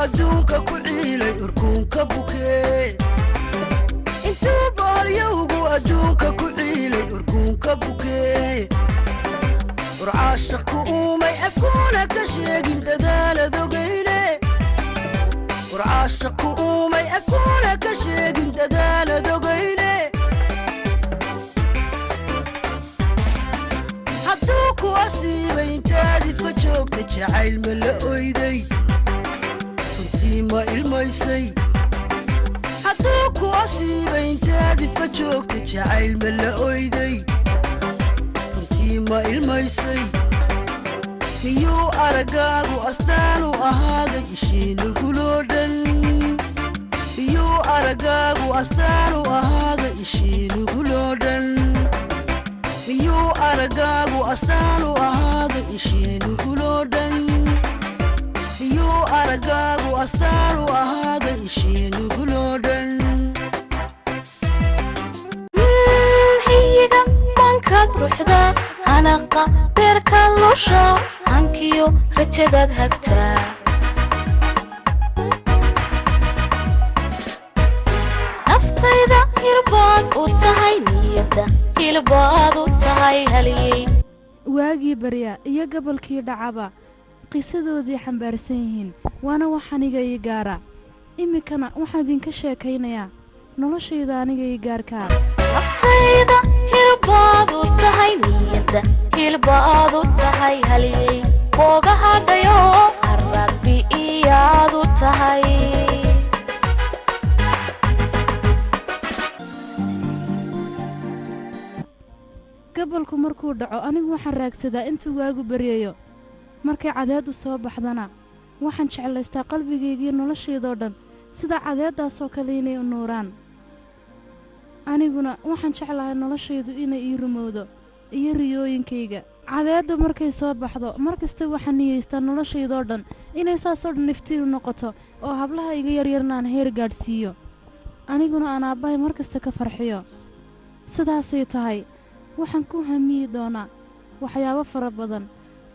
adduunka ku ciilay urkuunka bukee intuu baalyowgu adduunka ku ciilay urkuunka bukee warcaashaq ku uumay afkuuna ka sheegin dadaalad ogeyne warcaashaq ku uumay afkuuna ka sheegin dadaalad ogeyne hadduu ku asiibay intaadid ka joogta jacayl ma la oyday runtii ma ilmaysay hadduu ku asiibay intaadid ka joogta jacayl ma la oyday runtii ma ilmaysay miyuu aragaagu astaan u ahaaday ishiinuguloo dhan miyuu aragaagu astaan u ahaaday ishiinuguloo dhan miyuu aragaagu astaan u ahaaday ishiinuguloo dhan miyuu aragaagu astaan u ahaaday ishiinuguloo dhan hayiga mankaad ruuxda hanaqa beerka lusha hankiyo rajadaad hagtaa naftayda hilbaad u tahay niyada hilbaad u tahay haliyey waagii barya iyo gobolkii dhacaba qisadoodii xambaarsan yihiin waana wax aniga ii gaara imikana waxaan idinka sheekaynayaa noloshayda aniga ii gaarkaa naftayda hilbaad u tahay niyada hilbaad u tahay haliyey booga hadhayo haragbi iyaad u tahay gobolku markuu dhaco anigu waxaan raagsadaa intuu waagu baryayo markay cadeedu soo baxdana waxaan jeclaystaa qalbigaygiiyo noloshaydoo dhan sida cadeedaasoo kale inay u nuuraan aniguna waxaan jeclahay noloshaydu inay ii rumowdo iyo riyooyinkayga cadeedu markay soo baxdo markasta waxaan niyeystaa noloshaydoo dhan inay saasoo dhan iftiin u noqoto oo hablaha iga yaryarna aan heer gaadhsiiyo aniguna aan aabbahay markasta ka farxiyo sidaasay tahay waxaan ku hamiyi doonaa waxyaabo fara badan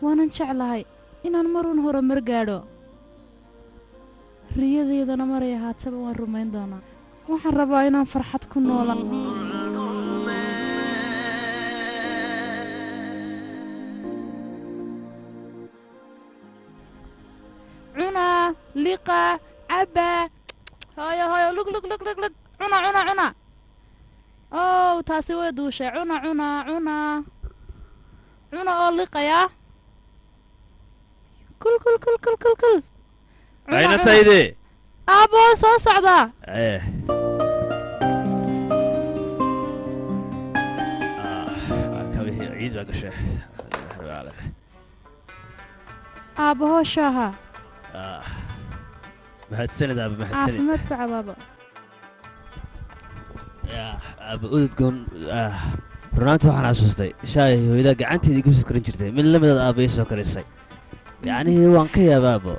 waanan jeclahay inaan maruun horumar gaadho riyadeydana maray ahaataba waan rumayn doonaa waxaan rabaa inaan farxad ku noolan cuna liqa caba hooyo lug cuna ow taasi way duushay cuna oo liqaya kul ayna sayde aabo soo socda kabihi ciid gashay aabo hooshaaha mahadsanid aaba caafimaad ku cabaaba aaba udgoon runaanti waxaan xasuustay shaay hooyada gacanteedii ku sukrin jirtay mid lamidaad aabay soo karisay yacnihii waan ka yaabaabo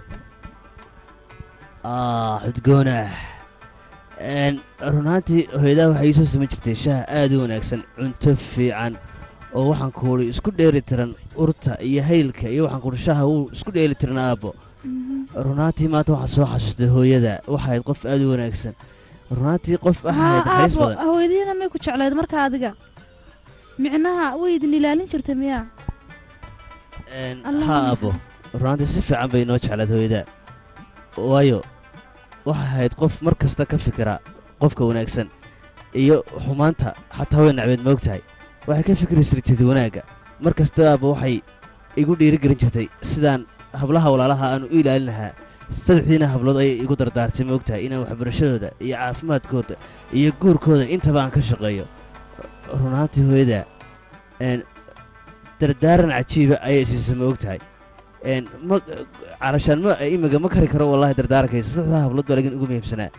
udgoona runaantii hooyadaa waxay iisoo samayn jirtay shaah aad u wanaagsan cunto fiican oo waxaan kuuri isku dheeli tiran urta iyo haylka iyo waxaan kuuri shaaha wuu isku dheeli tiran aabo runaantii maanta waxaan soo xasuustay hooyada waxayd qof aad u wanaagsan runaantii qof ahayd naxariis badan hooyadiina may ku jeclayd marka adiga micnaha way idin ilaalin jirtay miyaa ha abo runaantii si fiican bay noo jeclayd hooyada waayo waxay ahayd qof mar kasta ka fikira qofka wanaagsan iyo xumaanta xataa way nacbeed ma og tahay waxay ka fikri jirtay wanaagga mar kastaaba waxay igu dhiirigelin jirtay sidaan hablaha walaalaha aan u ilaalin lahaa saddexdiina hablood ayay igu dardaartay ma og tahay inaan waxbarashadooda iyo caafimaadkooda iyo guurkooda intaba aan ka shaqeeyo runaantii hooyada dardaaran cajiiba ayay siisay ma og tahay calashaan imiga ma kari karo wallahi dardaarankaisa saddexdaa hablood baa lakin ugu muhiimsanaa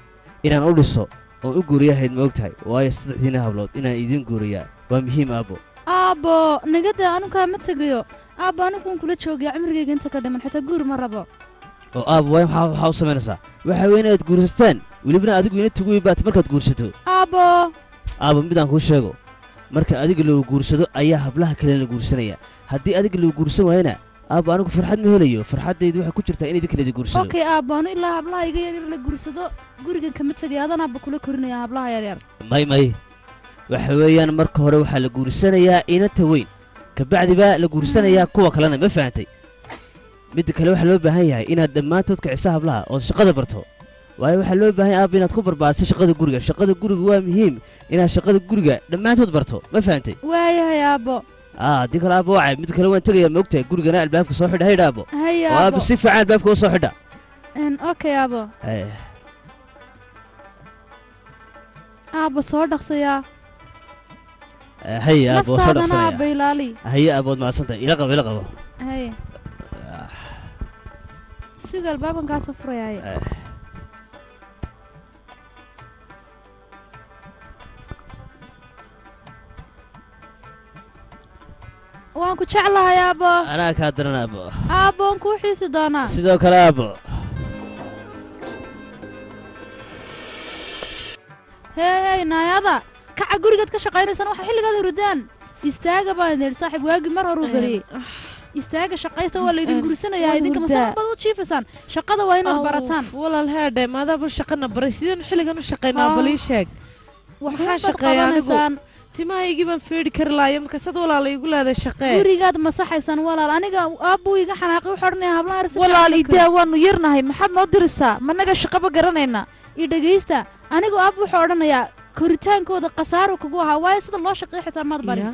inaan u dhiso oon u guuriyahayd ma og tahay waayo saddexdiina hablood inaan idiin guuriyaa waa muhiim aabo nagada anukaa ma tegayo aabo aniguun kula joogayaa cimrigayga inta ka dhiman xitaa guur ma rabo oo aabo waay maxaa u samaynaysaa waxa weyn inaad guursataan welibna adigu ina tuguy baata markaad guursato aabo midaan kuu sheego marka adiga lagu guursado ayaa hablaha kale la guursanaya haddii adiga lagu guursan waayana aabbo anigu farxad ma helayo farxaddaydu waxay ku jirtaa in idinka la guursado okay aabbaanu ilaa hablaha iga yaryar la guursado gurigan kama tegay adan aabba kula korinaya hablaha yaryar may waxa weeyaan marka hore waxaa la guursanayaa inanta weyn kabacdi baa la guursanayaa kuwa kalena ma fahantay midda kale waxaa loo baahan yahay inaad dhammaantood kiciso hablaha oo shaqada barto waayo waxaa loo baahan yahay aabba inaad ku barbaarto shaqada guriga waa muhiim inaad shaqada guriga dhammaantood barto ma fahantay waayahay aabbo haddii kale aabbo wacay mid kale waan tegayaa ma ogtahay gurigana albaabka soo xidha haydha aabbo haya oo aabbo si fiican albaabka u soo xidha okay aabbo aabbo soo dhaqsayaa haya aabbo soo naftaadana aabba ilaali haya aabbood mahadsantahay ila qabo haya sida albaaban kaa soo furayaaye waan ku jeclahay aabbo anaa kaa daran aabbo aabbo waan kuu xiisi doonaa sidoo kale aabbo hey naayada kaca gurigaad ka shaqaynaysaan waxa xilligaad hurdaan istaaga baan idin saaxiib waagi mar hore u bariyey istaaga shaqaysta waa laydin gursanayaa idinka masaafad u jiifaysaan shaqada waa inaad barataan walaal heedhe maadaaba shaqana baray sideen xilligan u shaqaynaa balii sheeg waxaa shaqeeya anigu timahaygii baan feedhi kari laayo markaasad walaala igu leeday shaqee gurigaad masaxaysaan walaal aniga aabbuu iga xanaaqay wuxuu odhanaya hablaha walaal idaa waanu yarnahay maxaad noo dirisaa managa shaqaba garanayna i dhegaysta anigu aabbu wuxuu odhanayaa koritaankooda khasaaro kugu ahaa waayo sida loo shaqeeyo xitaa maad barin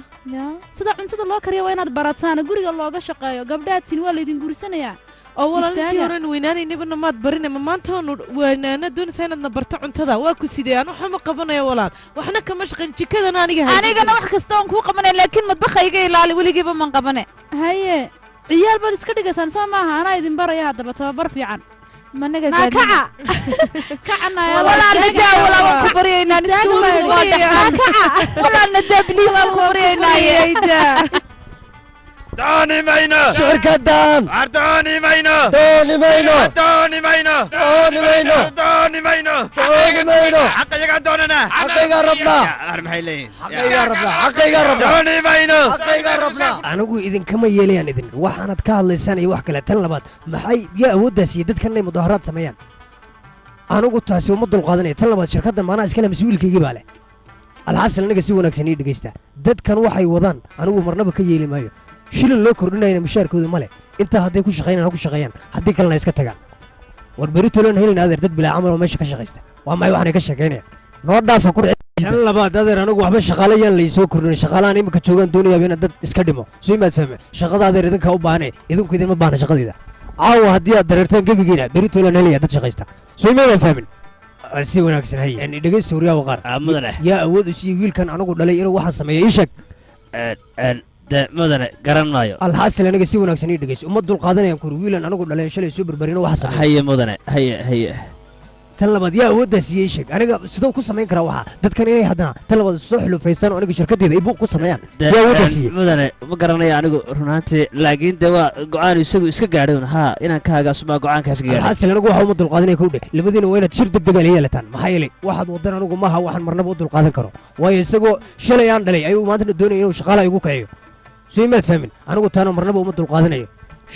sida cuntada loo kariyo waa inaad barataan guriga looga shaqeeyo gabdhaadtiin waa laydin guursanayaa oo walaalintii horen weynaanaynabana maad barinayma maanta oonu weynaana doonaysaa inaadna barto cuntada waa ku sidee aan waxama qabanayo walaal waxna kama shaqayn jikadana anigana wax kasta oon kuu qabanay laakiin madbaxa iga ilaali weligiiba man qabane haye ciyaal baad iska dhigaysaan soo maaha anaa idin baraya haddaba tababar fiican managa kaca walaalna ku baryaynaa walaalna dabli waan ku baryaynaa دوني مينا شركة دام دوني مينا دوني مينا دوني مينا دوني مينا دوني مينا دوني مينا حقا يقعد دوننا حقا يقربنا أرمحي لي حقا يقربنا حقا يقربنا دوني مينا حقا يقربنا anigu idin kama yeelayaan idin waxaanad ka hadlaysaan iyo wax kale tan labaad maxay yaa awooddaas iyo dadkan inay mudaharaad sameeyaan anigu taasi uma dulqaadanaya tan labaad shirkaddan maanaa iskale mas-uulkaygii baa leh alxasan aniga si wanaagsan ii dhegaysta dadkan waxay wadaan anigu marnaba ka yeeli maayo shilin loo kordhinayna mushaarkooda male intaa hadday ku shaqaynaan ha ku shaqeeyaan haddii kalena iska tagaan war beritolan helin adeer dad bilaa camal oo meesha ka shaqaysta waa may waxaanay ka sheekaynayaan noo dhaafa ku tan labaad adeer anigu waxba shaqaale yaan laysoo kordhin shaqaalahan iminka joogaan doonayaaba inaad dad iska dhimo soo imaad fahme shaqada adeer idinkaa u baahane idinku idinma baahna shaqadayda caawa haddii aad dareertaan gebigiina beritolan helaya dad shaqaysta soo imaadaan fahmin si wanaagsan hay dhegeysta waryaaba qaar mudane yaa awood isiiyo wiilkan anigu dhalay inuu waxaan sameeyo ii sheeg de mudane garan maayo alxaasil aniga si wanaagsan ii dhegeyso uma dulqaadanayaan kuri wiilan anigu dhaleen shalay soo berberino waxa sameeyo haye mudane haye tan labaad yaa awooddaas siiyey sheeg aniga sidoo ku samayn karaa waxaa dadkan inay haddana tan labaad soo xulufaystaan oo aniga shirkaddeeda ay buuq ku sameeyaan yaa awooddaas siiyey mudane ma garanayo anigu runaantii laakiin de waa go-aan isagu iska gaadhay un haa inaan ka hagaasumaa go-aankaas ka gaadhay alxaasil anigu waxa uma dulqaadanaya kowdhe labadiina waa inaad shir degdega la yeelataan maxaa yeelay waxaad wadan anigu maaha waxaan marnaba u dulqaadan karo waayo isagoo shalay aan dhalay ayuu maantana doonaya inuu shaqaalaha igu kaciyo soo imaad fahmin anigu taana marnaba uma dulqaadanayo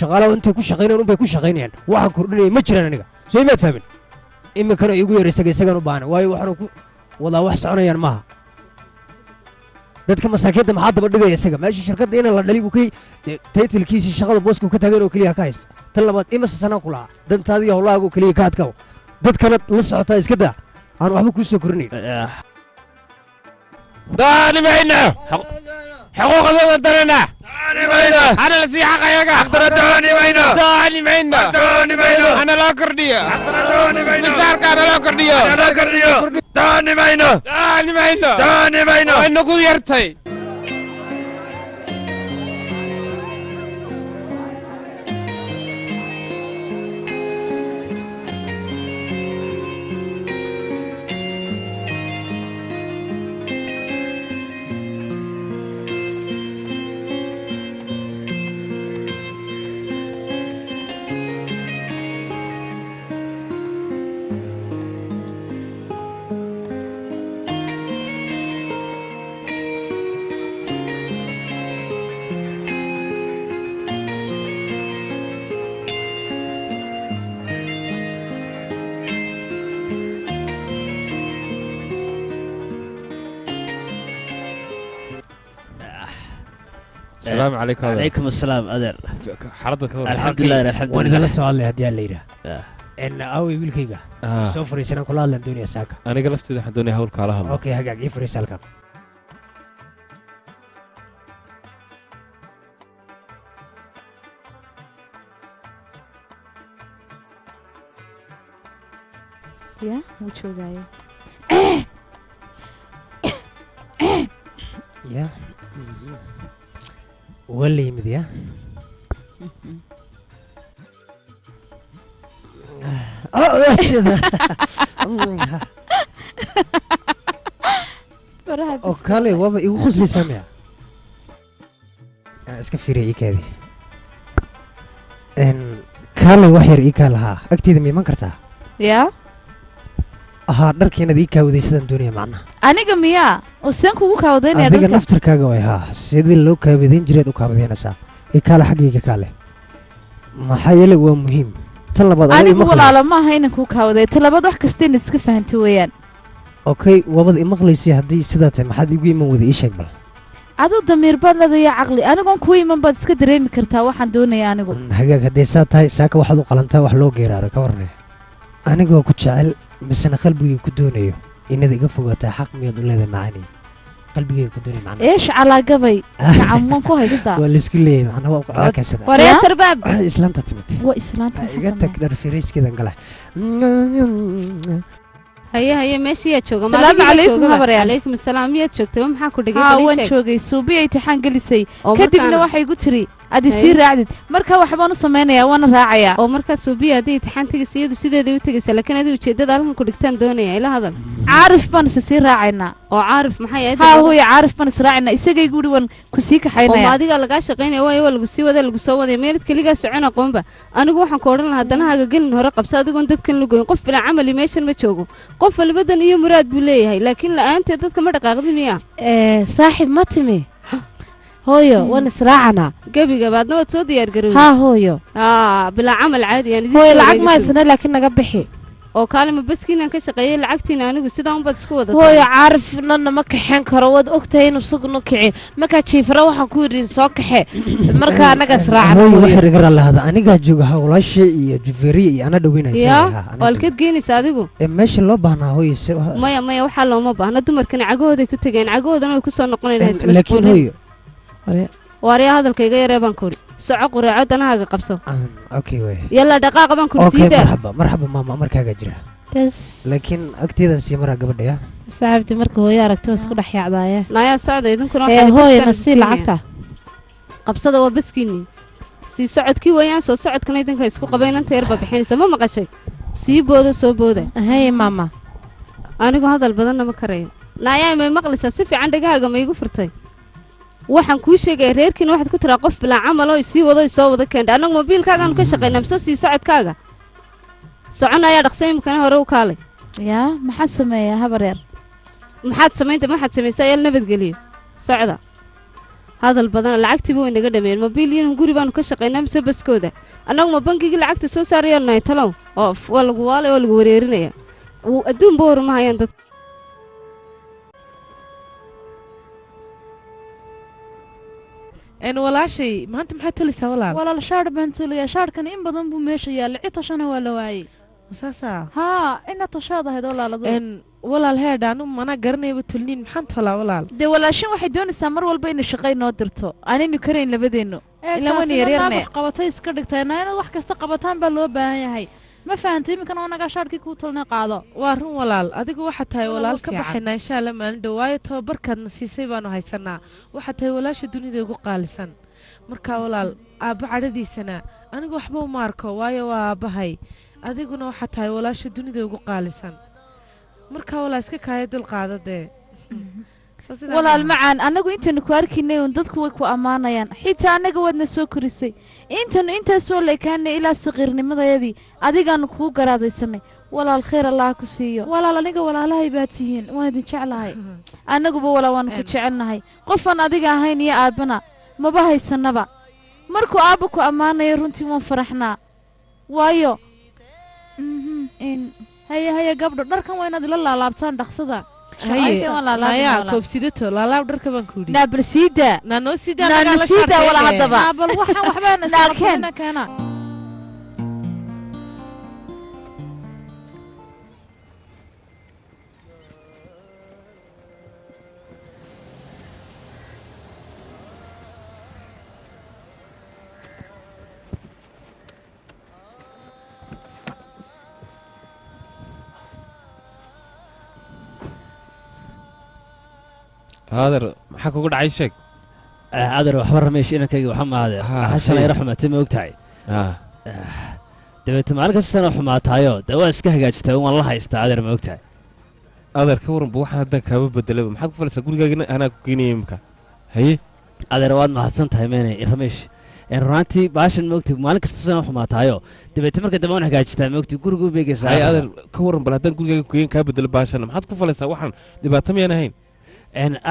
shaqaalaha intay ku shaqaynayaan unbay ku shaqaynayaan waxaan kordhinaya ma jiraan aniga soo imaad fahmin iminkana igu yar isagaan u baahana waayo waxaanu ku wadaa wax soconayaan maaha dadka masaakiinta maxaa daba dhigaya isaga meesha shirkadda inaan la dhali buu ka taytilkiisii shaqada booska ka taagan oo keliya ka haysta tan labaad imase sanaan ku lahaa dantaadiiyo howlahaaga oo keliya ka adkaw dadkana la socotaa iska daa aan waxba kuu soo korinayn دوني مينا حقوق ودرنا دوني مينا أنا لسي حق يقع دوني مينا دوني مينا دوني مينا أنا لا كردية دوني مينا مسارك أنا لا كردية أنا لا كردية دوني مينا دوني مينا دوني مينا وإنه كو يرتي السلام عليكم عليكم السلام أدر حرض الحمد لله الحمد وانا لله قال سؤال هدي الله يرى ان اوي ويلكيغا سو فريسنا كل هذا الدنيا ساكا انا قلت لي حدوني هول كالها اوكي هاجا يفريس halkan ya wuu joogaayo يا ولا يمد يا وكالي وابا يخص لي سامع اسك فيري ايكادي ان كالي وحير ايكالها اكتيد ميمان كرتا ya ها dharkiina ii kaawdaysan doonaya macnaha aniga miyaa oo saan kugu kaawdaynaya adiga naftarkaaga way haa sidii loo kaawdayn jiray u kaawdaynaysaa ee kala xaqiiqa kale maxaa yeelay waa muhiim tan labaad anigu walaalo ma aha inaan ku kaawday tan labaad wax kasta in iska fahanto weeyaan okay wabad imaqlaysi hadii sidaa tahay maxaad igu iman wada ii sheeg bal adoo damiir baad leedahay caqli anigoon ku iman baad iska dareemi kartaa waxaan doonayaa anigu hagaag hadii saa tahay saaka waxaad u qalantaa wax loo geeraaro ka warnay anigoo ku jecel misna qalbigay ku doonayo inaad iga fogaataa xaq miyaad u leedahay macaani qalbigay ku doonayo macna eesh calaa gabay nacam ku haysta waa lisku leeyahay macna waa ku caakasada waree tarbaab islaanta timid waa islaanta iga tag dhar firiiskeedan gala haye meeshii aad jooga salaamu calaykum habar calaykum asalaam miyaad joogtay maxaa ku dhigay haa waan joogay suubi ay taxaan gelisay kadibna waxay igu tiri adi sii raacdid marka waxbaan u samaynayaa waana raacayaa oo markaa suubiya haddii taxaan tegaysa iyadu sideeda u tegaysa laakiin adii ujeedada halkan ku dhigtaan doonaya ila hadal caarif baan isa sii raacaynaa oo caarif maxay ahayd haa hooya caarif baan is raacaynaa isagay guri waan ku sii kaxaynaya oo adiga lagaa shaqaynaya waayo waa lagu sii wada lagu soo waday meelad kaligaa socon aqoonba anigu waxaan ku odhan lahaa danahaaga gelin hore qabso adigoon dadkan la goyn qof bilaa camali meeshan ma joogo qof walibadan iyo muraad buu leeyahay laakiin la-aanteed dadka ma dhaqaaqdi miya saaxib ma timi hooyo waan israacana gabiga baadna waad soo diyaar garowday haa hooyo bilaa camal caadi aan hooyo lacag ma haysana laakiin naga bixi oo kaalima baskiinaan ka shaqeeyay lacagtiina anigu sidaan unbaad isku wadataa hooyo caarifnana ma kaxeen karo waad ogtahay inuu isaguna kicin markaa jiifara waxaan ku yidhi soo kaxe markaa anaga israacana hooyo waxay iga raalahada anigaa jooga hawlaasha iyo juferiya iyo ana dhaweynaysa ya walkeed geenaysa adigu meesha loo baahnaa hooyo maya waxaa looma baahna dumarkana cagahooday ku tegeen cagahoodana way kusoo noqonayaan laakiin hooyo waaryaa hadalkayga yaree baan ku idhi soco qureeco danahaaga qabso okay way yalla dhaqaaqa baan ku okay marxaba maama markaaga jira bas laakiin agteeda sii maraa gabadha ya saabti marka hooyo aragto isku dhex yaacdaaya naya socday idinkuna hooyo nasi lacagta qabsada waa baskiini sii socodkii weeyaan soo socodkana idinka isku qabaynanta yar baa bixinaysa ma maqashay sii booda soo booda hay mama anigu hadal badanna ma karayo naya may maqlaysaa si fiican dhagahaaga ma igu furtay waxaan kuu sheegay reerkiina waxaad ku tiraa qof bilaa camal oo sii wado soo wada keenta anagu mobiilkaagaan ka shaqeynaa mise sii socodkaaga soconayaa dhaqsay imkana hore u kaalay yaa maxaad sameeyaa habar yar maxaad samaysaa ayaa nabadgeliyo socda hadal badan lacagtiiba way naga dhameeyeen mobiil iyo guri baanu ka shaqeynaa mise baskooda anagu ma bankigii lacagta soo saarayaa nahay talow oo waa lagu waalay oo lagu wareerinaya adduunba warmahayaan dad walaashay maanta maxaad tulaysaa walaal shaar baan tulaya shaarkan in badan buu meesha yaallay citashana waa la waayey saasa haa ina tashaad ahayd walaaladu walaal heedha anu mana garanayba tulniin maxaan tolaa walaal dee walaashin waxay doonaysaa mar walba inay shaqay noo dirto aanaynu karayn labadeennu ilaa wana yaryarne wax qabatay iska dhigtay inaad wax kasta qabataan baa loo baahan yahay ma fahantay iminkana anagaa shaarkii kuu talna qaado waa run walaal adigu waxaad tahay walaal ka baxaynaa insha alla maalin dhow waayo tababarkaadna siisay baanu haysanaa waxaad tahay walaasha dunida ugu qaalisan markaa walaal aabba cadhadiisana anigu waxba uma arko waayo waa aabbahay adiguna waxaad tahay walaasha dunida ugu qaalisan markaa walaal iska kaaya dul qaada dee walaal macaan anagu intaynu ku arkaynay un dadku way ku ammaanayaan xitaa anaga waadna soo korisay intaynu intaas soo leekaanay ilaa saqiirnimadayadii adigaanu kuu garaadaysanay walaal khayr allah ku siiyo walaal aniga walaalahay baad tihiin waan idin jeclahay anaguba walaal waanu ku jecelnahay qofaan adiga ahayn iyo aabbana maba haysanaba markuu aabba ku ammaanayo runtii waan faraxnaa waayo haya gabdho dharkan waa inaad ila laalaabtaan dhaqsada hayaa koobsidato laalaab dharka baan ku yidhi naabalsiida naanoo naanasiida wala haddaba bal waxaan waxbaan Naalkeen. keena هذا حكوا قد عايشك adar waxba rameesh inankayga waxa maade xashan ay raxmatay ma ogtahay dabeetana maalin kastana xumaataayo dee waa iska hagaajitay waan la haystaa adar ma ogtahay adar ka waran waxaan hadda kaaba bedelay maxaa ku falsa gurigaaga anaa ku keenay imka haye adar waad mahadsan tahay meenay rameesh runtii baashan ma ogtahay maalin kastana xumaataayo dabeetana marka dambe waan hagaajitaa ma ogtahay guriga u beegaysaa haye adar ka waran bal haddaan gurigaaga ku keen kaa bedelo baashan maxaad ku falaysaa waxaan dhibaato miyaan ahayn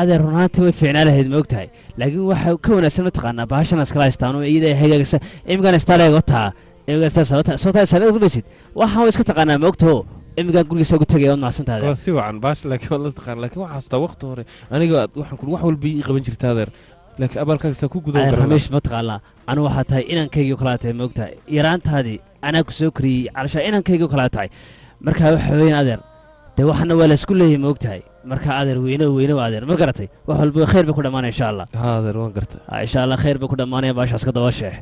adeer runtii way fiicnaa lahayd ma ogtahay laakiin waxa ka wanaagsan mataqaanaa baashan iskala haystaan oo iyada hagaagsa imigan istaaleegotaa imigasootaa rumaysid waxaan way iska taqaanaa ma ogtaho imigan gurigiisa ugu tegaya waad mahadsantahay waa si wacan baash laakiin waad la taqaan laakiin waxaa hastaa waqti hore aniga waxaan ku wax walba ii qaban jirta adeer laakiin abaalkaaga ku gudoon karaa rameesh mataqaanaa anu waxaa tahay inankayga kala tahay ma ogtahay yaraantaadii anaa ku soo koriyey calashaa inankayga kala tahay marka waxa weeyaan adeer dee waxana waa la isku leeyahay ma ogtahay marka adeer weyno adeer ma garatay wax walba khayr bay ku dhamaanaya insha Allah adeer waan gartay insha Allah khayr bay ku dhamaanaya baashaas ka daba sheex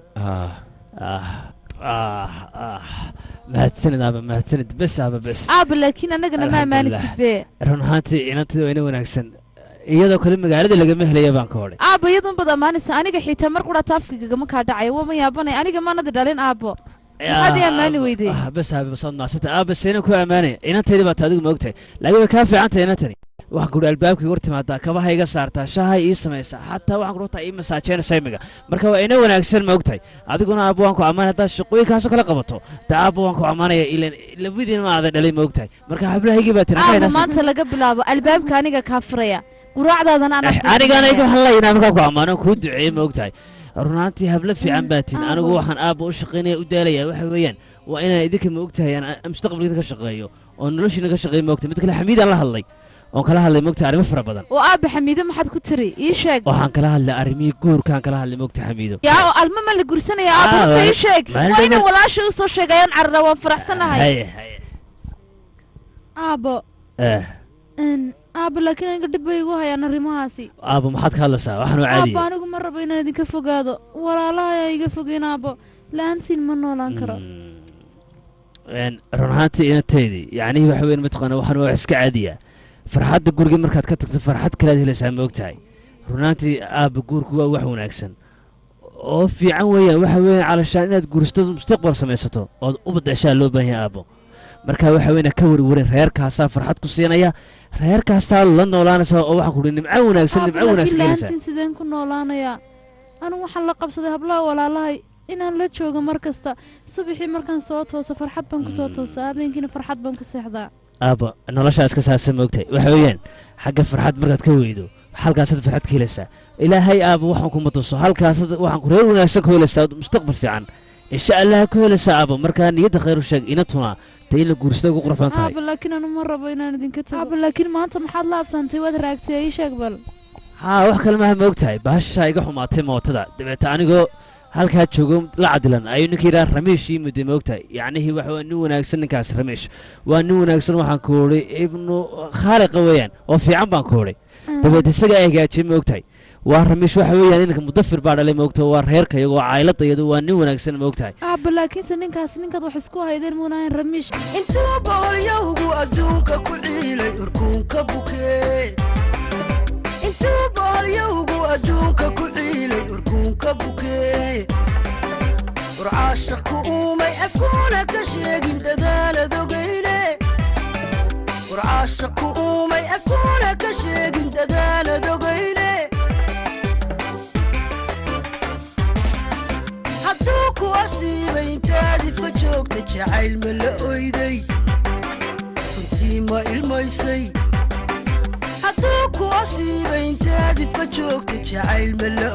mahadsanid bes laakiin annagana ma amaanidbe run ahaantii inantii weyne wanaagsan iyadoo kale magaalada lagama helaya baan ka hodhay iyadun bad amaanaysa aniga xitaa mar qura taafkigagama kaa dhacay waa ma yaabanay aniga maanadi dhalin aabo maxaad ii amaani weyday bes waad maasanta seenan ku amaanay inantayda baad adigu ma ogtahay laakiin way kaa fiicantahay inantani waxaan ku albaabkii hor timaadaa kabaha iga saartaa shaahay ii samaysaa xataa waxaan ku runtaa ii masaajeynaysa imiga marka waa ina wanaagsan ma ogtahay adiguna aabbo waan ku ammaanay haddaad shaqooyinkaasoo kala qabato dee aabbo waan ku ammaanaya ilan labadiina ma aadan dhalay ma ogtahay marka hablahaygii baa tiri aabbo maanta laga bilaabo albaabka aniga kaa furaya quraacdaadana anigana iga hadlayna markaa ku ammaano kuu duceeyey ma ogtahay runaantii hablo fiican baa tin anigu waxaan aabbo u shaqaynaya u daalaya waxa weeyaan waa inaan idinka ma ogtahay aan mustaqbalkiina ka shaqeeyo oo noloshiina ka shaqeeyo ma ogtahay mid kale xamiidaan la hadlay oon kala hadlay ma ogtahay arrimo fara badan oo aabba xamiido maxaad ku tiri ii sheeg waxaan kala hadlay arrimihii guurkaan kala hadlay ma ogtahay xamiido yaa oo alma ma la gursanaya aabba ii sheeg waa inaan walaasha u soo sheegayaan carra waan faraxsanahay aabbo aabbo laakiin aniga dhib bay igu hayaan arrimahaasi aabbo maxaad ka hadlaysaa waxaan oo caadiya aabbo anigu ma rabo inaan idinka fogaado walaalaha ayaa iga fogeyn aabbo la-aantiin ma noolaan karo run ahaantii inantaydii yacnihii waxa weyn mataqaana waxaan waa iska caadiya farxadda guriga markaad ka tagto farxad kalead helaysaa ma ogtahay runaantii aabba guurku waa wax wanaagsan oo fiican weeyaan waxa weeyaan calashaan inaad guursato mustaqbal samaysato ood u badashaa loo baahan yahay aabbo marka waxa weeyaan ka warwarin reerkaasaa farxad ku siinaya reerkaasaa la noolaanaysaa oo waxaan ku uhi nimco wanaagsan helaysaa sideen ku noolaanayaa anigu waxaan la qabsaday hablaha walaalahay inaan la joogo mar kasta subaxii markaan soo tooso farxad baan ku soo toosaa habeenkiina farxad baan ku seexdaa aabba noloshaa iska saasa ma ogtahay waxa weeyaan xagga farxad markaad ka weydo halkaasaad farxad ka helaysaa ilaahay aabba waxaan kuma tuso halkaasaad waxaan ku reer wanaagsan ku helaysaa mustaqbal fiican insha allah ku helaysaa aabba markaa niyadda khayr u sheeg inatuna ta in la guursada ugu qurxan tahay aabba laakiin anu ma rabo inaan idinka tago aabba laakiin maanta maxaad la absantay waad raagtay ii sheeg bal wax kale maaha ma ogtahay baashaa iga xumaatay mootada dabeeta anigoo halkaa joogo la cadilan ayuu ninka yidhaha rameesh ii mudday ma ogtahay yacnihii waxa waa nin wanaagsan ninkaas rameesh waa nin wanaagsan waxaan ku odhay ibnu khaaliqa weeyaan oo fiican baan ku odhay dabeeta isagaa hagaajiyey ma ogtahay waa rameesh waxa weeyaan inanka mudafir baa dhalay ma ogtahay waa reerka iyago waa caylada iyado waa nin wanaagsan ma ogtahay aabba laakiinse ninkaas ninkaad wax isku haydeen muunahayn rameesh intuu boqolyowgu adduunka ku ciilay urkuunka bukee intuu boqolyowgu adduunka ku ciilay urkuunka bukee urcaashaq ku uumay afkuuna ka sheegin dadaalad ogeyne urcaashaq ku uumay afkuuna ka sheegin dadaalad ogeyne hadduu ku asiibay intaadib ka joogta jacayl ma la oyday runtii ma ilmaysay hadduu ku asiibay intaadib ka joogta jacayl ma la